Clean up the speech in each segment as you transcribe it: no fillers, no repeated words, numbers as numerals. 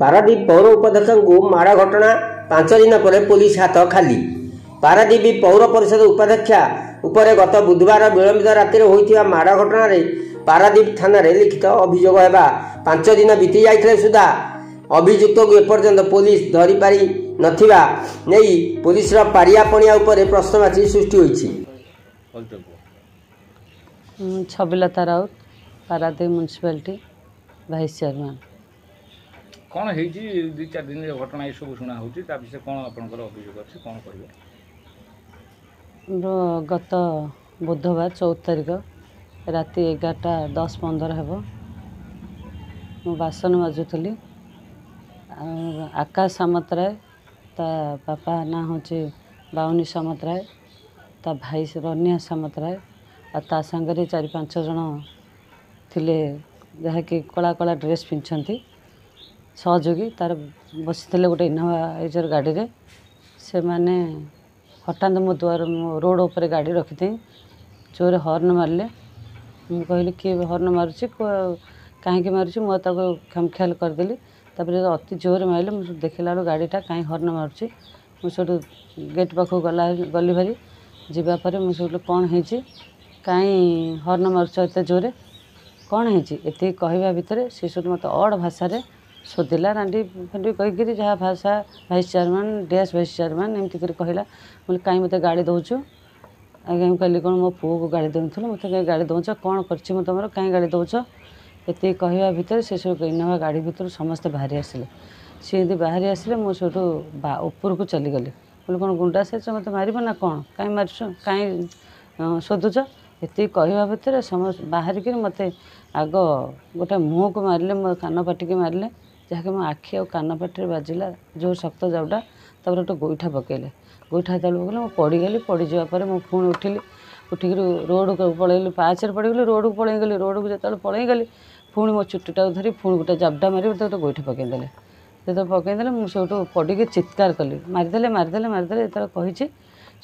पारादीप पौर उपाध्यक्ष को माड़ घटना 5 दिन पर पुलिस हाथ खाली। पारादीप पौर परिषद उपाध्यक्षा उपरे गत बुधवार विलंबित राति होइथिबा माड़ घटना रे पारादीप थाना रे लिखित अभियोग हेबा 5 दिन बीती जाइथिले सुधा अभियुक्त को एपर्यंत पुलिस धरी पारि नथिबा नै पुलिस रा पारिया पणिया उपरे प्रश्नवाची सृष्टि होइछि। Chhabilata Raut Paradip municipality vice chairman. कौन है 2-4 दिन घटना ये सब शुणा होती विषय कौन आपंकर अभियोग अच्छे कौन करेंगे? गत बुधवार 14 तारिख राति 11:10-15 हेब मु बासन माजुली आकाश सामतराय ता बापा ना हूँ बाउनी सामतराय ता भाई रनिया सामतराय आ ता सांगरे 4-5 जन थिले जहाँकि कला कला ड्रेस पिंधती सहयोगी तार बसी गोटे इनोवा गाड़ी रे से माने हठात मो द्वार रोड उपर गाड़ी रखी थी जोर हॉर्न मारे मुझे कहली किए हॉर्न मारुची कहीं मारुची मुझे खामख्याल करदेली अति जोर मारे मुझे देखला गाड़ीटा कहीं हॉर्न मारुची मुझे गेट पाख गली भारी जावापर मुझे कौन है कहीं हॉर्न मारुच एत जोरे कौन है ये कहवा भितर सी सब मत अड़ भाषा शोधिला रांडी फेंडी कहीकि जहाँ भाषा vice chairman dash vice chairman एमती कहला बोले कहीं मत गाड़ी दौचु आगे कहली कौन मो पुओ को गाड़ी देउथुल मत कहीं गाड़ी दौच कौन कर तुम कहीं गाड़ी दौच ये कहवा भितर से सब इनोवा गाड़ी भितर समस्ते बाहरी आसिले सी यदि बाहरी आसिले मुझे सेठू ऊपर को चलीगली बोले कौन गुंडा से मत मार ना कौन कहीं मारछ कहीं शोधुच ये कहवा भितर समस्त बाहरिक मत आग गोटे मुँह को मारे मो कान पाटिकी मारे जहाँकि मो आखि और कान पाटी बाजिला जो शक्त जाऊटा तब गोटे गोईठा पकेले गोईठा तले पकेले मुझे पड़गली पड़ जावापर मुझे पुणी उठिली उठिक रोड को पलैली पाचर पड़गली रोड को पलैगली रोड को जो पलैगली पुणी मो चुट्टा धरी पुणी गोटे जाबडा मारी गोटे गोईठा पकईदे जो पकईदे मुझे पड़ी चित्कार कली मारिदे मारिदे मारिदे जो कही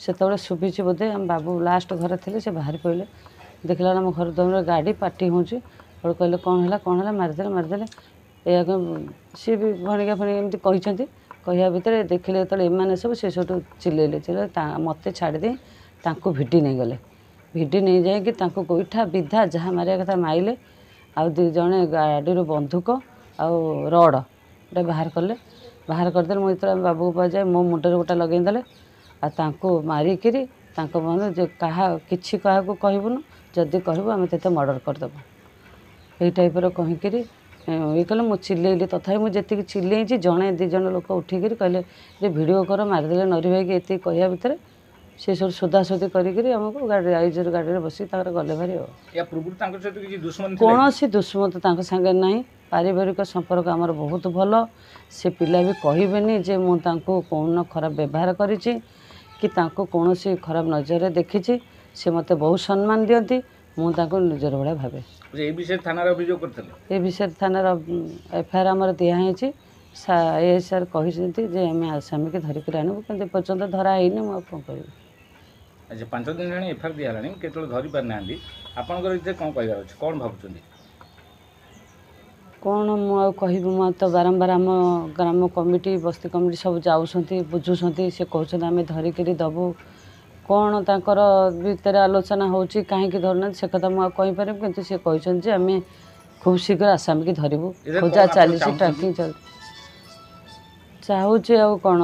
से शुभीची बोधे आम बाबू लास्ट घर थे से बाहर पड़े देखला आम घर दम गाड़ी पार्टी हूँ कहले कौन है मारिदे मारिदे या सी भी भणिका फणिका एमती कहते कहवा भितर देखिले जो एम सब से सब चिल्ले मत छाड़ी भिडी नहीं गले भिडी नहीं जाकि गोईठा विधा जहाँ मारिया कथा माइले आउ जड़े गाड़ी बंधुक आउ रड गोटे बाहर कले बाहर करदे मुझे बाबू पा जाए मो मुंडे गोटा लगेदेले आपको मारिकी मन जो क्या कि कहबुन जदि कहबू आम ते मर्डर करदेबू यही टाइपर कहीकि ये कहले मुझे चिल्लैली तथा मुझे चिल्लई जड़े 2 जन लोक उठिक कहले जे भिडियो कर मारिदे नरी भाई ये कहवा भितर सी सब सोधासोधी करमको गाड़ी आईजर गाड़ी में बस गले भारी कौन दुश्मन सांगे ना पारिवारिक संपर्क आमर बहुत भल से पिला भी कहबेनि जे मुझे कौन खराब व्यवहार करी कौन खराब नजर देखी से मत बहुत सम्मान दियंती मुझे निजर भाया भावे ए विषय थाना अभियोग करते ए विषय थाना एफआईआर आमर दिखाई एएसआर कहते आम आसामी की धरिक आणबू कि पर्यटन धरा है कौन कह अच्छा 5 दिन जाने एफआईआर दिहलानी केतल धरी पार ना आपनकर इते कौन कहबार अछि कौन भाबुचंदी कौन मु कहबी मु तो बारंबार आम ग्राम कमिटी बस्ती कमिटी सब जाऊँच बुझुंट से कहते आम धरिक दबू कौन तांकर भितर आलोचना होची कहीं धरना से कथा मुझे कहीपर कि सी कहते आम खूब शीघ्र आसामी की धरबू खोजा चली ट्रैकिंग चल चाहूँ आ कौन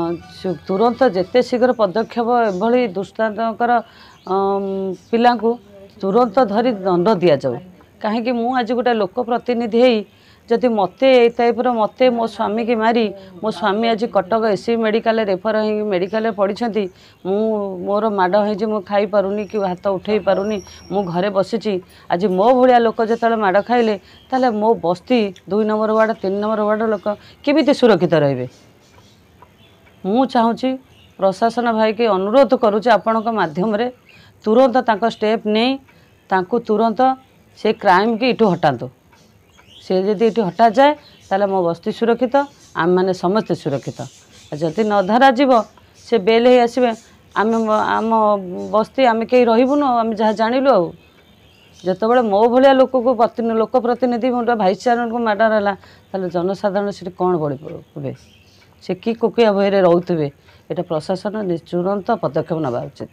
तुरंत जिते शीघ्र पदक्षेप एभली दुष्टांतर पिला तुरंत धरी दंड दि जाऊ कहीं मुझ आज गोटे लोक प्रतिनिधि जदि मत टाइपर मत मो स्वामी की मारी मो स्वामी आज कटक एससी मेडिकल रेफर हो मेडिकल पढ़ी मोर माड़ हो खाई पारुनी कि हाथ उठे पारुनी मु घरे बसी आज मो भाया लोक जो माड़ खाइले ताले मो बस्ती 2 नंबर वार्ड 3 नंबर वार्ड लोक केमिति सुरक्षित रहिबे मु चाहूँगी प्रशासन भाई के अनुरोध करुचे आपण माध्यम रे तुरंत तांको स्टेप नहीं तांको तुरंत से क्राइम की इटू हटातु से जदि ये हटा जाए ताले मो बस्ती सुरक्षित आम मैंने समस्ते सुरक्षित जदि न धरा जीव से बेल ही आसबे आम आम बस्ती आम कहीं रहीबुन आम जहाँ जानिलु ଯେତେବେଳେ ମୋ ଭଳିଆ ଲୋକକୁ ଲୋକପ୍ରତିନିଧି ଗୋଟେ ଭାଇସ୍ ଚେୟାରମ୍ୟାନକୁ ମାର୍ଡର ହେଲା ତାହେଲେ ଜନସାଧାରଣ ସେଠି କ'ଣ ପଡ଼ିବେ ସେ କି କୋକିଆ ଭୟରେ ରହୁଥିବେ। ଏଇଟା ପ୍ରଶାସନ ତୁରନ୍ତ ପଦକ୍ଷେପ ନେବା ଉଚିତ।